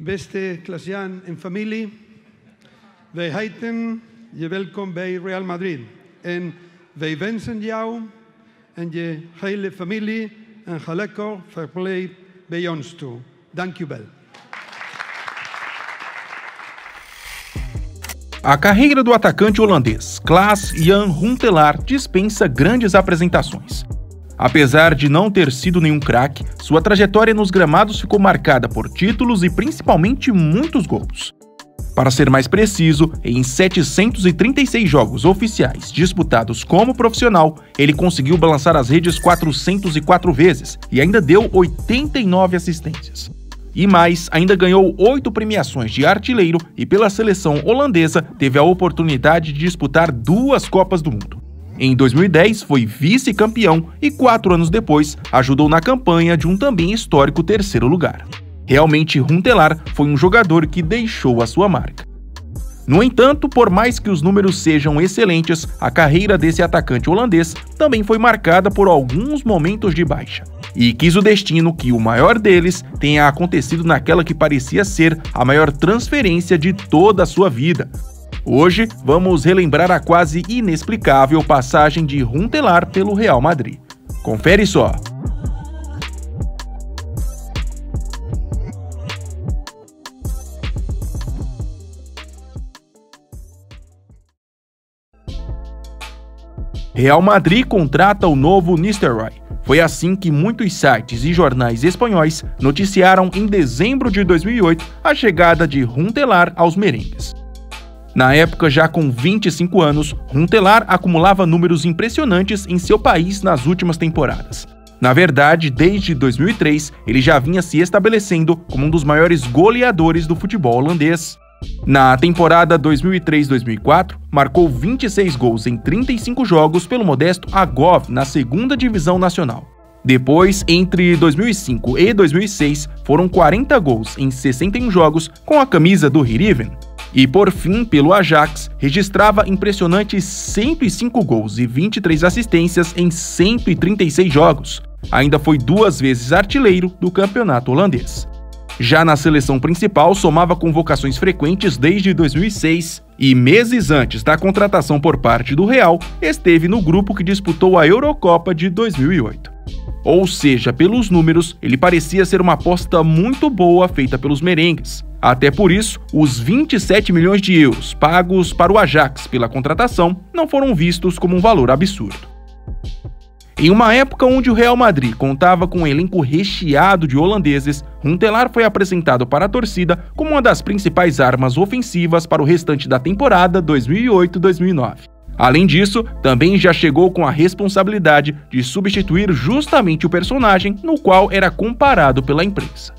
Beste Klaas-Jan en familie, wij heten je welkom bij Real Madrid. En wij wensen jou en je hele familie een gelukkig verblijf bij ons toe. Dank u wel. A carreira do atacante holandês Klaas-Jan Huntelaar dispensa grandes apresentações. Apesar de não ter sido nenhum craque, sua trajetória nos gramados ficou marcada por títulos e principalmente muitos gols. Para ser mais preciso, em 736 jogos oficiais disputados como profissional, ele conseguiu balançar as redes 404 vezes e ainda deu 89 assistências. E mais, ainda ganhou 8 premiações de artilheiro e pela seleção holandesa teve a oportunidade de disputar 2 Copas do Mundo. Em 2010 foi vice-campeão e 4 anos depois ajudou na campanha de um também histórico 3º lugar. Realmente, Huntelaar foi um jogador que deixou a sua marca. No entanto, por mais que os números sejam excelentes, a carreira desse atacante holandês também foi marcada por alguns momentos de baixa. E quis o destino que o maior deles tenha acontecido naquela que parecia ser a maior transferência de toda a sua vida. Hoje, vamos relembrar a quase inexplicável passagem de Huntelaar pelo Real Madrid. Confere só! Real Madrid contrata o novo Nistelrooy. Foi assim que muitos sites e jornais espanhóis noticiaram em dezembro de 2008 a chegada de Huntelaar aos merengues. Na época, já com 25 anos, Huntelaar acumulava números impressionantes em seu país nas últimas temporadas. Na verdade, desde 2003, ele já vinha se estabelecendo como um dos maiores goleadores do futebol holandês. Na temporada 2003-2004, marcou 26 gols em 35 jogos pelo modesto AGOV na 2ª Divisão Nacional. Depois, entre 2005 e 2006, foram 40 gols em 61 jogos com a camisa do Heerenveen. E por fim, pelo Ajax, registrava impressionantes 105 gols e 23 assistências em 136 jogos. Ainda foi 2 vezes artilheiro do campeonato holandês. Já na seleção principal, somava convocações frequentes desde 2006 e, meses antes da contratação por parte do Real, esteve no grupo que disputou a Eurocopa de 2008. Ou seja, pelos números, ele parecia ser uma aposta muito boa feita pelos merengues. Até por isso, os 27 milhões de euros pagos para o Ajax pela contratação não foram vistos como um valor absurdo. Em uma época onde o Real Madrid contava com um elenco recheado de holandeses, Huntelaar foi apresentado para a torcida como uma das principais armas ofensivas para o restante da temporada 2008-2009. Além disso, também já chegou com a responsabilidade de substituir justamente o personagem no qual era comparado pela imprensa.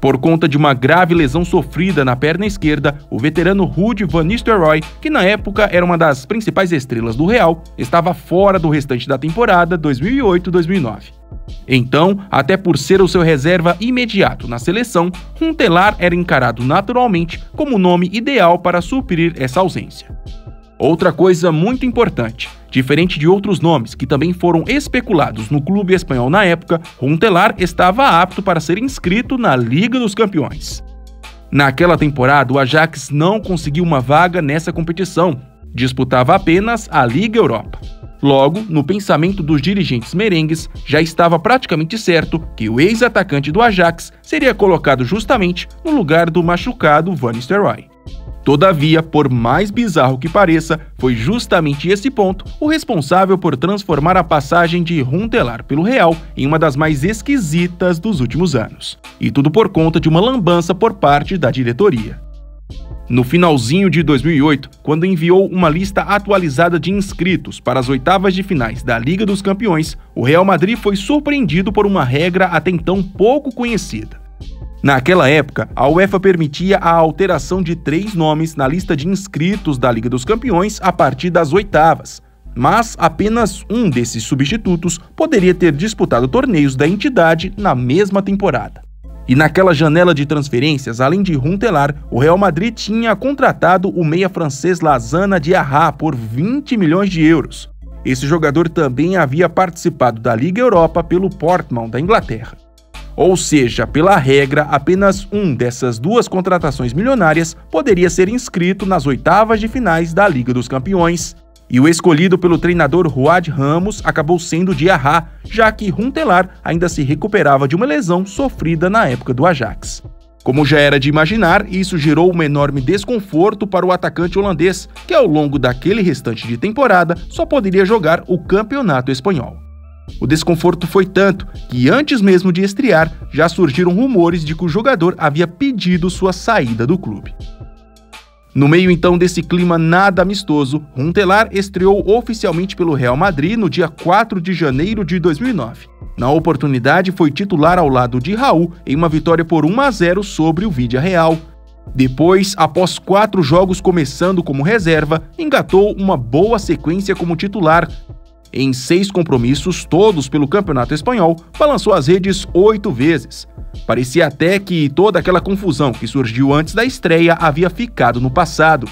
Por conta de uma grave lesão sofrida na perna esquerda, o veterano Ruud van Nistelrooy, que na época era uma das principais estrelas do Real, estava fora do restante da temporada 2008-2009. Então, até por ser o seu reserva imediato na seleção, Huntelaar era encarado naturalmente como o nome ideal para suprir essa ausência. Outra coisa muito importante, diferente de outros nomes que também foram especulados no clube espanhol na época, Huntelaar estava apto para ser inscrito na Liga dos Campeões. Naquela temporada, o Ajax não conseguiu uma vaga nessa competição, disputava apenas a Liga Europa. Logo, no pensamento dos dirigentes merengues, já estava praticamente certo que o ex-atacante do Ajax seria colocado justamente no lugar do machucado Van Nistelrooy. Todavia, por mais bizarro que pareça, foi justamente esse ponto o responsável por transformar a passagem de Huntelaar pelo Real em uma das mais esquisitas dos últimos anos. E tudo por conta de uma lambança por parte da diretoria. No finalzinho de 2008, quando enviou uma lista atualizada de inscritos para as oitavas de finais da Liga dos Campeões, o Real Madrid foi surpreendido por uma regra até então pouco conhecida. Naquela época, a UEFA permitia a alteração de 3 nomes na lista de inscritos da Liga dos Campeões a partir das oitavas, mas apenas um desses substitutos poderia ter disputado torneios da entidade na mesma temporada. E naquela janela de transferências, além de Huntelaar, o Real Madrid tinha contratado o meia francês Lassana Diarra por 20 milhões de euros. Esse jogador também havia participado da Liga Europa pelo Portsmouth da Inglaterra. Ou seja, pela regra, apenas um dessas duas contratações milionárias poderia ser inscrito nas oitavas de finais da Liga dos Campeões. E o escolhido pelo treinador Ruad Ramos acabou sendo Diarra, já que Huntelaar ainda se recuperava de uma lesão sofrida na época do Ajax. Como já era de imaginar, isso gerou um enorme desconforto para o atacante holandês, que ao longo daquele restante de temporada só poderia jogar o Campeonato Espanhol. O desconforto foi tanto que antes mesmo de estrear, já surgiram rumores de que o jogador havia pedido sua saída do clube. No meio então desse clima nada amistoso, Huntelaar estreou oficialmente pelo Real Madrid no dia 4 de janeiro de 2009. Na oportunidade foi titular ao lado de Raul em uma vitória por 1-0 sobre o Villarreal. Depois, após 4 jogos começando como reserva, engatou uma boa sequência como titular. Em 6 compromissos, todos pelo Campeonato Espanhol, balançou as redes 8 vezes. Parecia até que toda aquela confusão que surgiu antes da estreia havia ficado no passado.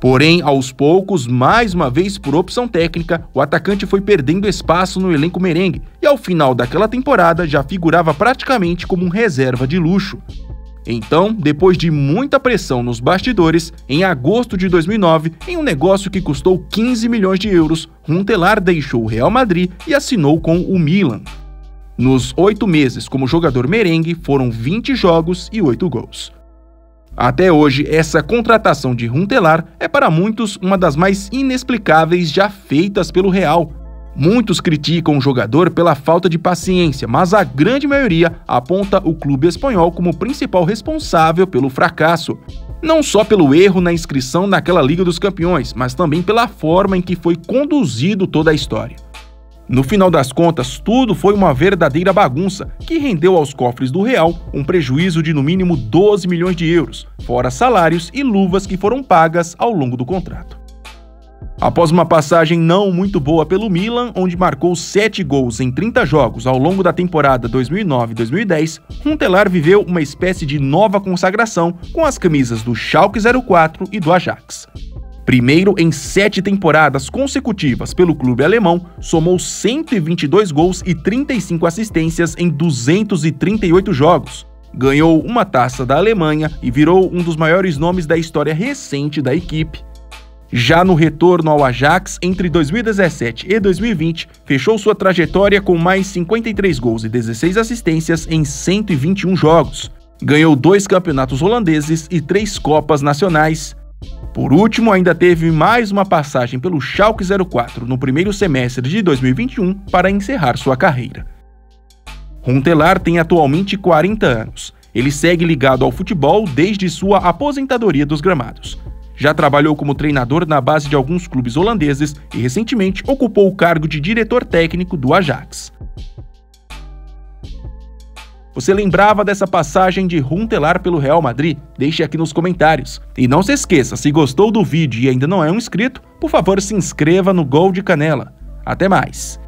Porém, aos poucos, mais uma vez por opção técnica, o atacante foi perdendo espaço no elenco merengue e ao final daquela temporada já figurava praticamente como um reserva de luxo. Então, depois de muita pressão nos bastidores, em agosto de 2009, em um negócio que custou 15 milhões de euros, Huntelaar deixou o Real Madrid e assinou com o Milan. Nos 8 meses como jogador merengue, foram 20 jogos e 8 gols. Até hoje, essa contratação de Huntelaar é para muitos uma das mais inexplicáveis já feitas pelo Real. Muitos criticam o jogador pela falta de paciência, mas a grande maioria aponta o clube espanhol como principal responsável pelo fracasso. Não só pelo erro na inscrição naquela Liga dos Campeões, mas também pela forma em que foi conduzido toda a história. No final das contas, tudo foi uma verdadeira bagunça, que rendeu aos cofres do Real um prejuízo de no mínimo 12 milhões de euros, fora salários e luvas que foram pagas ao longo do contrato. Após uma passagem não muito boa pelo Milan, onde marcou 7 gols em 30 jogos ao longo da temporada 2009-2010, Huntelaar viveu uma espécie de nova consagração com as camisas do Schalke 04 e do Ajax. Primeiro em 7 temporadas consecutivas pelo clube alemão, somou 122 gols e 35 assistências em 238 jogos. Ganhou uma taça da Alemanha e virou um dos maiores nomes da história recente da equipe. Já no retorno ao Ajax, entre 2017 e 2020, fechou sua trajetória com mais 53 gols e 16 assistências em 121 jogos. Ganhou 2 campeonatos holandeses e 3 Copas Nacionais. Por último, ainda teve mais uma passagem pelo Schalke 04 no primeiro semestre de 2021 para encerrar sua carreira. Huntelaar tem atualmente 40 anos. Ele segue ligado ao futebol desde sua aposentadoria dos gramados. Já trabalhou como treinador na base de alguns clubes holandeses e recentemente ocupou o cargo de diretor técnico do Ajax. Você lembrava dessa passagem de Huntelaar pelo Real Madrid? Deixe aqui nos comentários. E não se esqueça, se gostou do vídeo e ainda não é um inscrito, por favor se inscreva no Gol de Canela. Até mais!